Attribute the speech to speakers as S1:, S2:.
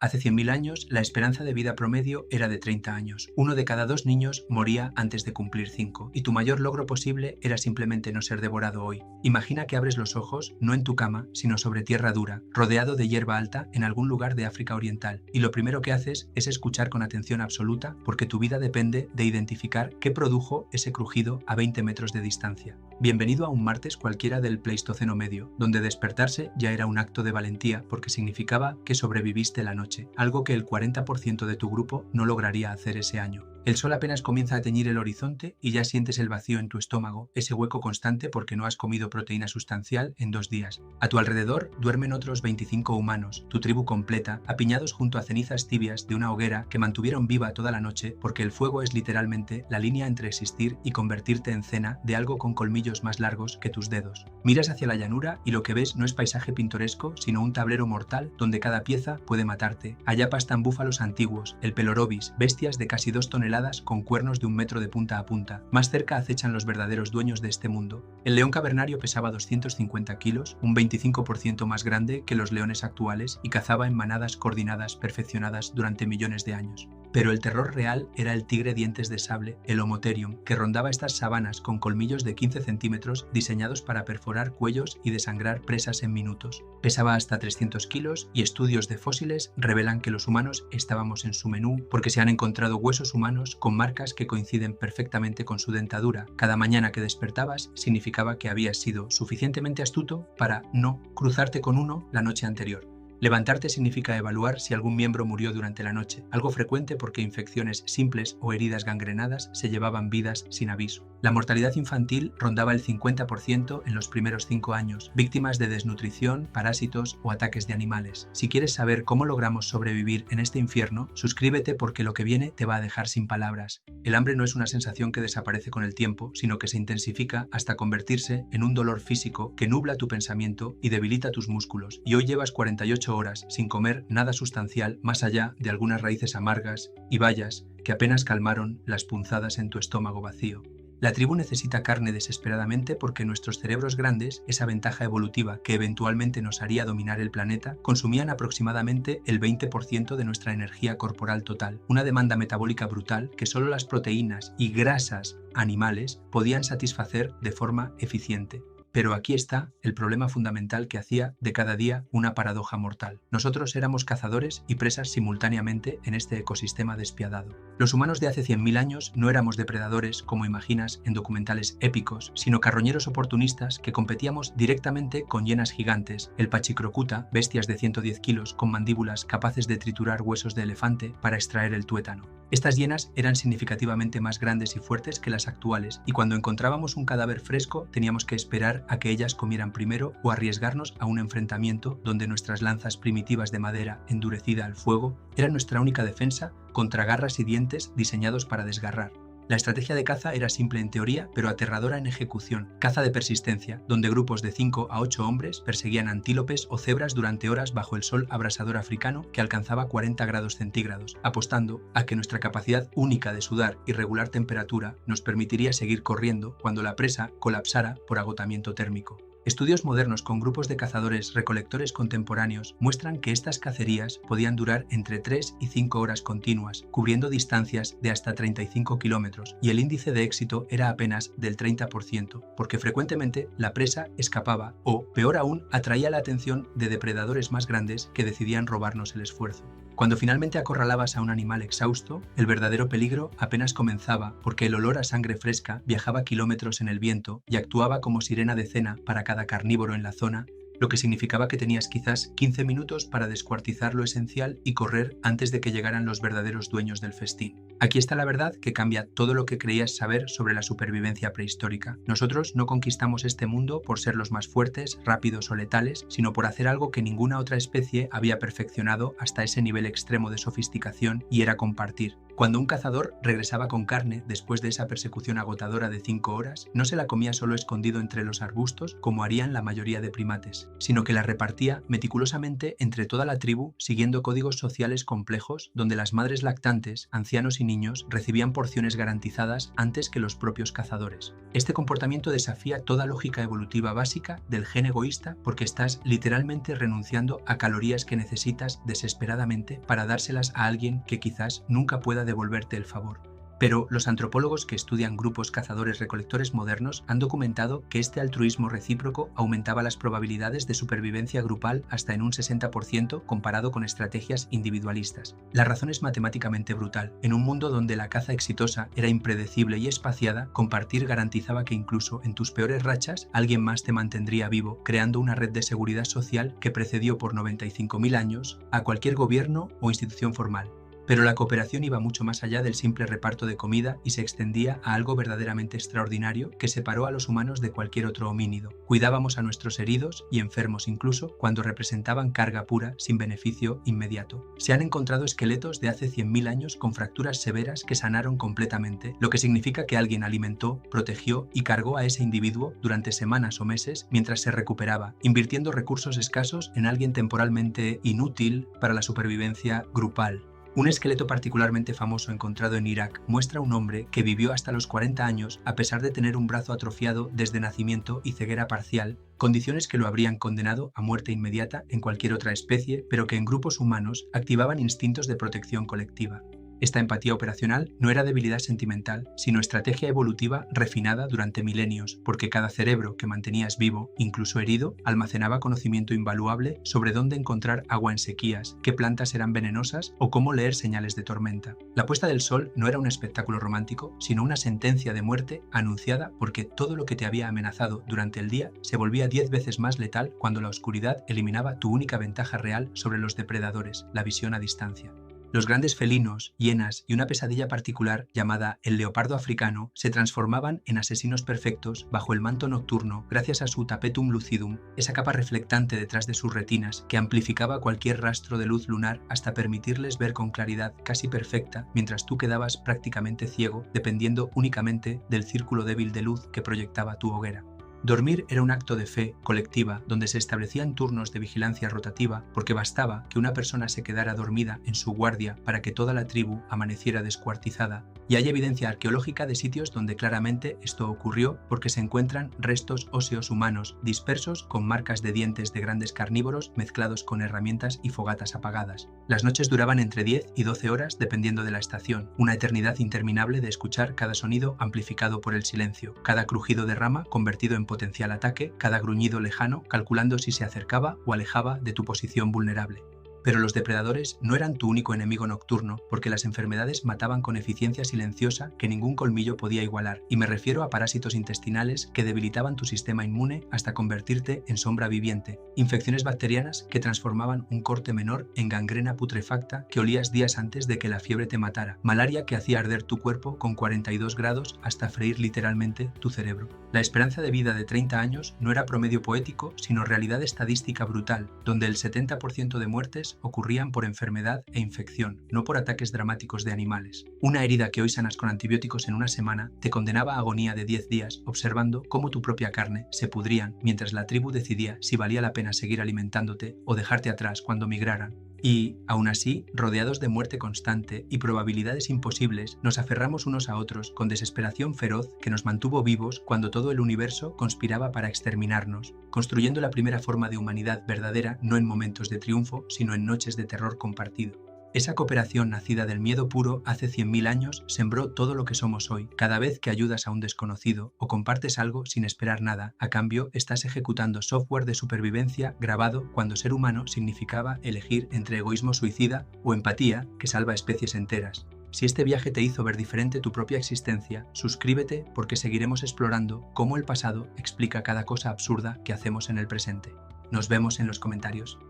S1: Hace 100.000 años, la esperanza de vida promedio era de 30 años. Uno de cada dos niños moría antes de cumplir 5, y tu mayor logro posible era simplemente no ser devorado hoy. Imagina que abres los ojos, no en tu cama, sino sobre tierra dura, rodeado de hierba alta en algún lugar de África Oriental, y lo primero que haces es escuchar con atención absoluta porque tu vida depende de identificar qué produjo ese crujido a 20 metros de distancia. Bienvenido a un martes cualquiera del Pleistoceno medio, donde despertarse ya era un acto de valentía porque significaba que sobreviviste la noche, algo que el 40% de tu grupo no lograría hacer ese año. El sol apenas comienza a teñir el horizonte y ya sientes el vacío en tu estómago, ese hueco constante porque no has comido proteína sustancial en 2 días. A tu alrededor duermen otros 25 humanos, tu tribu completa, apiñados junto a cenizas tibias de una hoguera que mantuvieron viva toda la noche porque el fuego es literalmente la línea entre existir y convertirte en cena de algo con colmillos más largos que tus dedos. Miras hacia la llanura y lo que ves no es paisaje pintoresco, sino un tablero mortal donde cada pieza puede matarte. Allá pastan búfalos antiguos, el pelorobis, bestias de casi 2 toneladas con cuernos de 1 metro de punta a punta. Más cerca acechan los verdaderos dueños de este mundo. El león cavernario pesaba 250 kilos, un 25% más grande que los leones actuales, y cazaba en manadas coordinadas perfeccionadas durante millones de años. Pero el terror real era el tigre dientes de sable, el Homotherium, que rondaba estas sabanas con colmillos de 15 centímetros diseñados para perforar cuellos y desangrar presas en minutos. Pesaba hasta 300 kilos y estudios de fósiles revelan que los humanos estábamos en su menú porque se han encontrado huesos humanos con marcas que coinciden perfectamente con su dentadura. Cada mañana que despertabas significaba que habías sido suficientemente astuto para no cruzarte con uno la noche anterior. Levantarte significa evaluar si algún miembro murió durante la noche, algo frecuente porque infecciones simples o heridas gangrenadas se llevaban vidas sin aviso. La mortalidad infantil rondaba el 50% en los primeros 5 años, víctimas de desnutrición, parásitos o ataques de animales. Si quieres saber cómo logramos sobrevivir en este infierno, suscríbete porque lo que viene te va a dejar sin palabras. El hambre no es una sensación que desaparece con el tiempo, sino que se intensifica hasta convertirse en un dolor físico que nubla tu pensamiento y debilita tus músculos. Y hoy llevas 48 horas sin comer nada sustancial más allá de algunas raíces amargas y bayas que apenas calmaron las punzadas en tu estómago vacío. La tribu necesita carne desesperadamente porque nuestros cerebros grandes, esa ventaja evolutiva que eventualmente nos haría dominar el planeta, consumían aproximadamente el 20% de nuestra energía corporal total, una demanda metabólica brutal que solo las proteínas y grasas animales podían satisfacer de forma eficiente. Pero aquí está el problema fundamental que hacía de cada día una paradoja mortal. Nosotros éramos cazadores y presas simultáneamente en este ecosistema despiadado. Los humanos de hace 100.000 años no éramos depredadores, como imaginas en documentales épicos, sino carroñeros oportunistas que competíamos directamente con hienas gigantes, el pachicrocuta, bestias de 110 kilos con mandíbulas capaces de triturar huesos de elefante para extraer el tuétano. Estas hienas eran significativamente más grandes y fuertes que las actuales, y cuando encontrábamos un cadáver fresco teníamos que esperar a que ellas comieran primero o arriesgarnos a un enfrentamiento donde nuestras lanzas primitivas de madera endurecida al fuego eran nuestra única defensa contra garras y dientes diseñados para desgarrar. La estrategia de caza era simple en teoría, pero aterradora en ejecución. Caza de persistencia, donde grupos de 5 a 8 hombres perseguían antílopes o cebras durante horas bajo el sol abrasador africano que alcanzaba 40 grados centígrados, apostando a que nuestra capacidad única de sudar y regular temperatura nos permitiría seguir corriendo cuando la presa colapsara por agotamiento térmico. Estudios modernos con grupos de cazadores-recolectores contemporáneos muestran que estas cacerías podían durar entre 3 y 5 horas continuas, cubriendo distancias de hasta 35 kilómetros, y el índice de éxito era apenas del 30%, porque frecuentemente la presa escapaba o, peor aún, atraía la atención de depredadores más grandes que decidían robarnos el esfuerzo. Cuando finalmente acorralabas a un animal exhausto, el verdadero peligro apenas comenzaba porque el olor a sangre fresca viajaba kilómetros en el viento y actuaba como sirena de cena para cada carnívoro en la zona, lo que significaba que tenías quizás 15 minutos para descuartizar lo esencial y correr antes de que llegaran los verdaderos dueños del festín. Aquí está la verdad que cambia todo lo que creías saber sobre la supervivencia prehistórica. Nosotros no conquistamos este mundo por ser los más fuertes, rápidos o letales, sino por hacer algo que ninguna otra especie había perfeccionado hasta ese nivel extremo de sofisticación, y era compartir. Cuando un cazador regresaba con carne después de esa persecución agotadora de 5 horas, no se la comía solo escondido entre los arbustos como harían la mayoría de primates, sino que la repartía meticulosamente entre toda la tribu siguiendo códigos sociales complejos donde las madres lactantes, ancianos y niños recibían porciones garantizadas antes que los propios cazadores. Este comportamiento desafía toda lógica evolutiva básica del gen egoísta porque estás literalmente renunciando a calorías que necesitas desesperadamente para dárselas a alguien que quizás nunca pueda devolverte el favor. Pero los antropólogos que estudian grupos cazadores-recolectores modernos han documentado que este altruismo recíproco aumentaba las probabilidades de supervivencia grupal hasta en un 60% comparado con estrategias individualistas. La razón es matemáticamente brutal. En un mundo donde la caza exitosa era impredecible y espaciada, compartir garantizaba que incluso en tus peores rachas alguien más te mantendría vivo, creando una red de seguridad social que precedió por 95.000 años a cualquier gobierno o institución formal. Pero la cooperación iba mucho más allá del simple reparto de comida y se extendía a algo verdaderamente extraordinario que separó a los humanos de cualquier otro homínido. Cuidábamos a nuestros heridos y enfermos incluso cuando representaban carga pura sin beneficio inmediato. Se han encontrado esqueletos de hace 100.000 años con fracturas severas que sanaron completamente, lo que significa que alguien alimentó, protegió y cargó a ese individuo durante semanas o meses mientras se recuperaba, invirtiendo recursos escasos en alguien temporalmente inútil para la supervivencia grupal. Un esqueleto particularmente famoso encontrado en Irak muestra a un hombre que vivió hasta los 40 años a pesar de tener un brazo atrofiado desde nacimiento y ceguera parcial, condiciones que lo habrían condenado a muerte inmediata en cualquier otra especie, pero que en grupos humanos activaban instintos de protección colectiva. Esta empatía operacional no era debilidad sentimental, sino estrategia evolutiva refinada durante milenios, porque cada cerebro que mantenías vivo, incluso herido, almacenaba conocimiento invaluable sobre dónde encontrar agua en sequías, qué plantas eran venenosas o cómo leer señales de tormenta. La puesta del sol no era un espectáculo romántico, sino una sentencia de muerte anunciada porque todo lo que te había amenazado durante el día se volvía 10 veces más letal cuando la oscuridad eliminaba tu única ventaja real sobre los depredadores, la visión a distancia. Los grandes felinos, hienas y una pesadilla particular llamada el leopardo africano se transformaban en asesinos perfectos bajo el manto nocturno gracias a su tapetum lucidum, esa capa reflectante detrás de sus retinas que amplificaba cualquier rastro de luz lunar hasta permitirles ver con claridad casi perfecta mientras tú quedabas prácticamente ciego dependiendo únicamente del círculo débil de luz que proyectaba tu hoguera. Dormir era un acto de fe colectiva donde se establecían turnos de vigilancia rotativa porque bastaba que una persona se quedara dormida en su guardia para que toda la tribu amaneciera descuartizada. Y hay evidencia arqueológica de sitios donde claramente esto ocurrió porque se encuentran restos óseos humanos dispersos con marcas de dientes de grandes carnívoros mezclados con herramientas y fogatas apagadas. Las noches duraban entre 10 y 12 horas dependiendo de la estación, una eternidad interminable de escuchar cada sonido amplificado por el silencio, cada crujido de rama convertido en potencial ataque, cada gruñido lejano calculando si se acercaba o alejaba de tu posición vulnerable. Pero los depredadores no eran tu único enemigo nocturno, porque las enfermedades mataban con eficiencia silenciosa que ningún colmillo podía igualar, y me refiero a parásitos intestinales que debilitaban tu sistema inmune hasta convertirte en sombra viviente, infecciones bacterianas que transformaban un corte menor en gangrena putrefacta que olías días antes de que la fiebre te matara, malaria que hacía arder tu cuerpo con 42 grados hasta freír literalmente tu cerebro. La esperanza de vida de 30 años no era promedio poético, sino realidad estadística brutal, donde el 70% de muertes ocurrían por enfermedad e infección, no por ataques dramáticos de animales. Una herida que hoy sanas con antibióticos en una semana te condenaba a agonía de 10 días observando cómo tu propia carne se pudrían mientras la tribu decidía si valía la pena seguir alimentándote o dejarte atrás cuando migraran. Y, aún así, rodeados de muerte constante y probabilidades imposibles, nos aferramos unos a otros con desesperación feroz que nos mantuvo vivos cuando todo el universo conspiraba para exterminarnos, construyendo la primera forma de humanidad verdadera no en momentos de triunfo, sino en noches de terror compartido. Esa cooperación nacida del miedo puro hace 100.000 años sembró todo lo que somos hoy. Cada vez que ayudas a un desconocido o compartes algo sin esperar nada, a cambio estás ejecutando software de supervivencia grabado cuando ser humano significaba elegir entre egoísmo suicida o empatía que salva especies enteras. Si este viaje te hizo ver diferente tu propia existencia, suscríbete porque seguiremos explorando cómo el pasado explica cada cosa absurda que hacemos en el presente. Nos vemos en los comentarios.